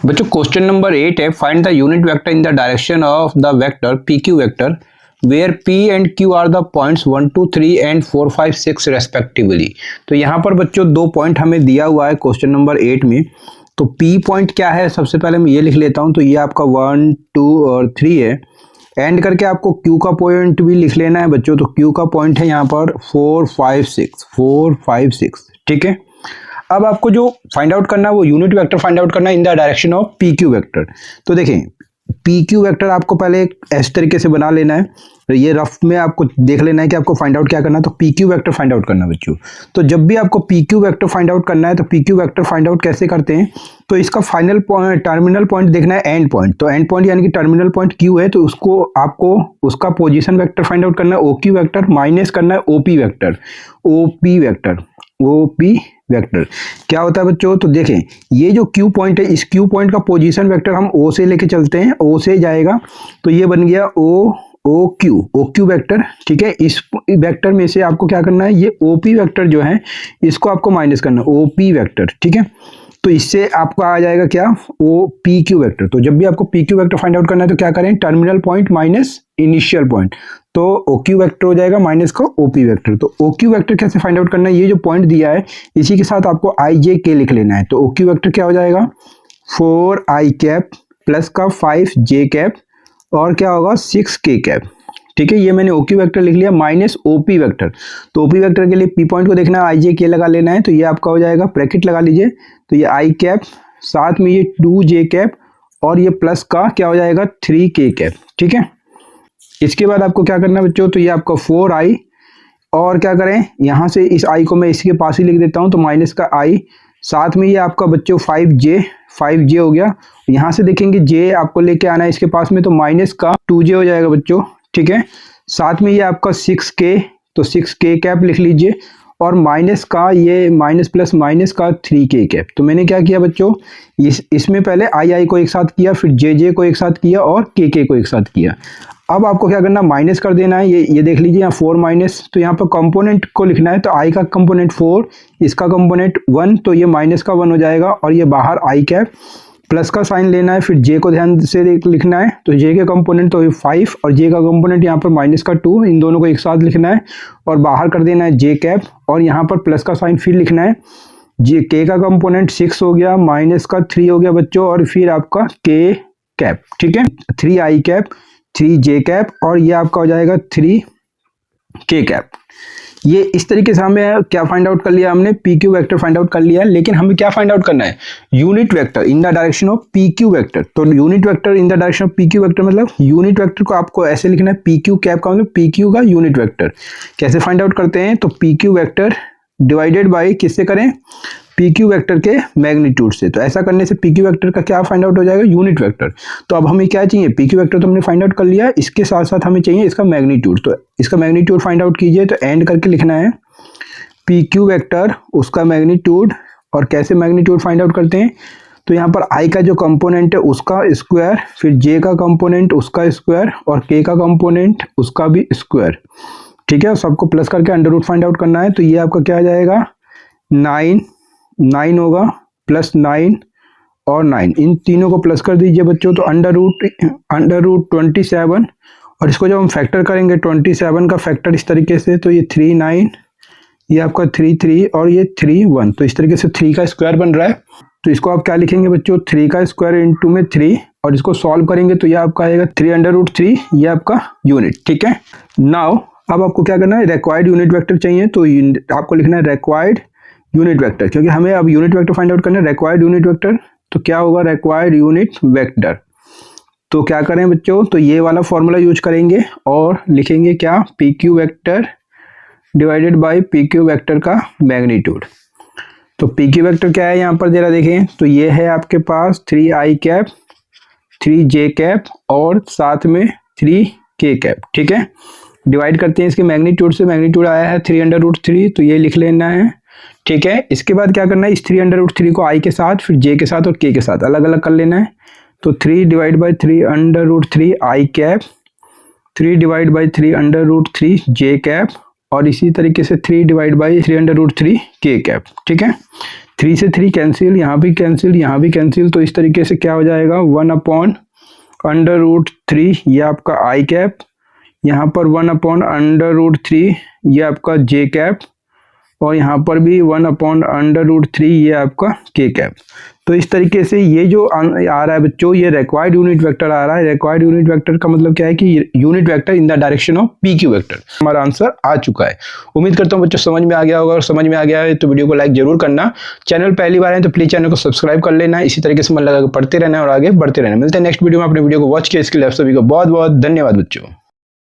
बच्चों question number 8 है, find the unit vector in the direction of the vector P Q vector where P and Q are the points 1 2 3 and 4 5 6 respectively. तो यहाँ पर बच्चों दो point हमें दिया हुआ है क्वेश्चन नंबर 8 में। तो पी पॉइंट क्या है, सबसे पहले मैं ये लिख लेता हूँ। तो ये आपका 1 2 और 3 है। एंड करके आपको क्यू का पॉइंट भी लिख लेना है बच्चों। तो क्यू का पॉइंट है यहाँ पर 4 5 6, ठीक है। अब आपको जो फाइंड आउट करना है वो यूनिट वेक्टर फाइंड आउट करना है इन the direction of P Q vector. तो देखें पी क्यू वेक्टर आपको पहले इस तरीके से बना लेना है। तो ये रफ में आपको देख लेना है कि आपको फाइंड आउट क्या करना है। तो P Q vector find out करना है बच्चों। तो जब भी आपको P Q vector find out करना है तो P Q vector find out कैसे करते हैं, तो इसका फाइनल पॉइंट टर्मिनल पॉइंट देखना है एंड पॉइंट। तो एंड पॉइंट यानी कि टर्मिनल पॉइंट क्यू है, तो उसको आपको उसका पोजीशन वेक्टर फाइंड आउट करना है ओ क्यू वेक्टर माइनस करना है ओपी वेक्टर। ओपी वेक्टर क्या होता है बच्चों, तो देखें ये जो क्यू पॉइंट है, इस क्यू पॉइंट का पोजीशन वेक्टर हम ओ से लेके चलते हैं, ओ से जाएगा तो ये बन गया ओ क्यू वेक्टर, ठीक है। इस वेक्टर में से आपको क्या करना है, ये ओपी वेक्टर जो है इसको आपको माइनस करना है, ओपी वेक्टर, ठीक है। तो इससे आपको आ जाएगा क्या, ओ पी क्यू वेक्टर। तो जब भी आपको P Q vector find out करना है तो क्या करें, terminal point minus initial point. तो ओ क्यू वेक्टर हो जाएगा माइनस का ओपी वेक्टर। तो ओ क्यू वेक्टर कैसे फाइंड आउट करना है, ये जो पॉइंट दिया है इसी के साथ आपको आई जे के लिख लेना है। तो ओ क्यू वेक्टर क्या हो जाएगा, 4 आई कैप प्लस का 5 जे कैप और क्या होगा 6 के कैप, ठीक है। ये मैंने ओ क्यू वेक्टर लिख लिया माइनस ओपी वेक्टर। तो ओपी वेक्टर के लिए पी पॉइंट को देखना है, आई जे के लगा लेना है। तो ये आपका हो जाएगा, ब्रैकेट लगा लीजिए। तो ये आई कैप साथ में ये 2 जे कैप और ये प्लस का क्या हो जाएगा 3 के कैप, ठीक है। इसके बाद आपको क्या करना है बच्चों, तो ये आपका 4 आई और क्या करें, यहाँ से इस आई को मैं इसके पास ही लिख देता हूँ। तो माइनस का आई साथ में ये आपका बच्चों 5 जे हो गया। यहाँ से देखेंगे जे आपको लेके आना है इसके पास में, तो माइनस का 2 जे हो जाएगा बच्चों, ठीक है। साथ में ये आपका 6 के, तो 6 के कैप लिख लीजिए और माइनस का ये माइनस प्लस माइनस का 3 के कैप। तो मैंने क्या किया बच्चों, इसमें पहले आई को एक साथ किया, फिर जे को एक साथ किया और के को एक साथ किया। अब आपको क्या करना, माइनस कर देना है। ये देख लीजिए यहाँ 4 माइनस, तो यहाँ पर कंपोनेंट को लिखना है। तो आई का कंपोनेंट 4, इसका कंपोनेंट 1, तो ये माइनस का 1 हो जाएगा और ये बाहर आई कैप प्लस का साइन लेना है। फिर जे को ध्यान से लिखना है। तो जे के कंपोनेंट तो 5 और जे का कंपोनेंट यहाँ पर माइनस का 2, इन दोनों को एक साथ लिखना है और बाहर कर देना है जे कैप और यहाँ पर प्लस का साइन फिर लिखना है। जे के का कंपोनेंट 6 हो गया, माइनस का 3 हो गया बच्चों और फिर आपका के कैप, ठीक है। 3 आई कैप 3 जे कैप और ये आपका हो जाएगा 3 के कैप। ये इस तरीके से हमें क्या फाइंड आउट कर लिया, हमने P Q vector find out कर लिया है। लेकिन हमें क्या फाइंड आउट करना है, unit vector in the direction of P Q vector. तो unit vector in the direction of P Q vector मतलब यूनिट वेक्टर को आपको ऐसे लिखना है, पी क्यू कैप का मतलब पी क्यू का यूनिट वेक्टर। कैसे फाइंड आउट करते हैं, तो P Q vector divided by किससे करें, पी क्यू वेक्टर के मैग्नीट्यूड से। तो ऐसा करने से पी क्यू वेक्टर का क्या फाइंड आउट हो जाएगा, यूनिट वेक्टर। तो अब हमें क्या चाहिए, पी क्यू वेक्टर तो हमने फाइंड आउट कर लिया, इसके साथ साथ हमें चाहिए इसका मैग्नीट्यूड। तो इसका मैग्नीट्यूड फाइंड आउट कीजिए। तो एंड करके लिखना है पी क्यू वेक्टर उसका मैग्नीट्यूड। और कैसे मैग्नीट्यूड फाइंड आउट करते हैं, तो यहाँ पर आई का जो कंपोनेंट है उसका स्क्वायर, फिर जे का कंपोनेंट उसका स्क्वायर और के का कंपोनेंट उसका भी स्क्वायर, ठीक है। सबको प्लस करके अंडर रूट फाइंड आउट करना है। तो ये आपका क्या आ जाएगा 9 होगा प्लस 9 और 9, इन तीनों को प्लस कर दीजिए बच्चों। तो अंडर रूट 27 और इसको जब हम फैक्टर करेंगे 27 का फैक्टर इस तरीके से, तो ये 3 9, ये आपका 3 3 और ये 3 1। तो इस तरीके से 3 का स्क्वायर बन रहा है। तो इसको आप क्या लिखेंगे बच्चों, 3 का स्क्वायर इंटू में 3 और इसको सॉल्व करेंगे तो ये आपका आएगा 3 अंडर रूट 3, ये आपका यूनिट, ठीक है। नाउ अब आपको क्या करना है, रिक्वायर्ड यूनिट वेक्टर चाहिए। तो आपको लिखना है रिक्वायर्ड यूनिट वेक्टर, क्योंकि हमें अब यूनिट वेक्टर फाइंड आउट करना है। रिक्वायर्ड यूनिट वेक्टर तो क्या होगा, रिक्वायर्ड यूनिट वेक्टर। तो क्या करें बच्चों, तो ये वाला फॉर्मूला यूज करेंगे और लिखेंगे क्या, P Q vector divided by P Q vector का मैग्नीट्यूड। तो पी क्यू वेक्टर क्या है यहाँ पर जरा देखें, तो ये है आपके पास 3 आई कैप 3 जे कैप और साथ में 3 के कैप, ठीक है। डिवाइड करते हैं इसके मैग्नीट्यूड से, मैग्नीट्यूड आया है 3 अंडर रूट 3, तो ये लिख लेना है, ठीक है। इसके बाद क्या करना है, इस 3 अंडर रूट 3 को आई के साथ फिर जे के साथ और के साथ अलग अलग कर लेना है। तो 3 divide by 3 under root 3 i cap, 3 divide by 3 under root 3 j cap और इसी तरीके से 3 डिवाइड बाई 3 अंडर रूट 3 के कैप, ठीक है। 3 से 3 कैंसिल, यहाँ भी कैंसिल, यहाँ भी कैंसिल। तो इस तरीके से क्या हो जाएगा 1/√3 ये आपका आई कैप, यहाँ पर 1/√3 ये आपका जे कैप, और यहाँ पर भी 1/√3 ये आपका के कैप। तो इस तरीके से ये जो आ रहा है बच्चों, ये रिक्वायर्ड यूनिट वेक्टर आ रहा है। रिक्वायर्ड यूनिट वेक्टर का मतलब क्या है कि unit vector in the direction of P Q vector. हमारा आंसर आ चुका है। उम्मीद करता हूँ बच्चों समझ में आ गया होगा, और समझ में आ गया है तो वीडियो को लाइक जरूर करना। चैनल पहली बार है तो प्लीज चैनल को सब्सक्राइब कर लेना। इसी तरीके से मन लगा पढ़ते रहना और आगे बढ़ते रहना। मिलते हैं नेक्स्ट वीडियो में। अपने वीडियो को वॉच किया इसके लिए आप सभी को बहुत बहुत धन्यवाद बच्चों।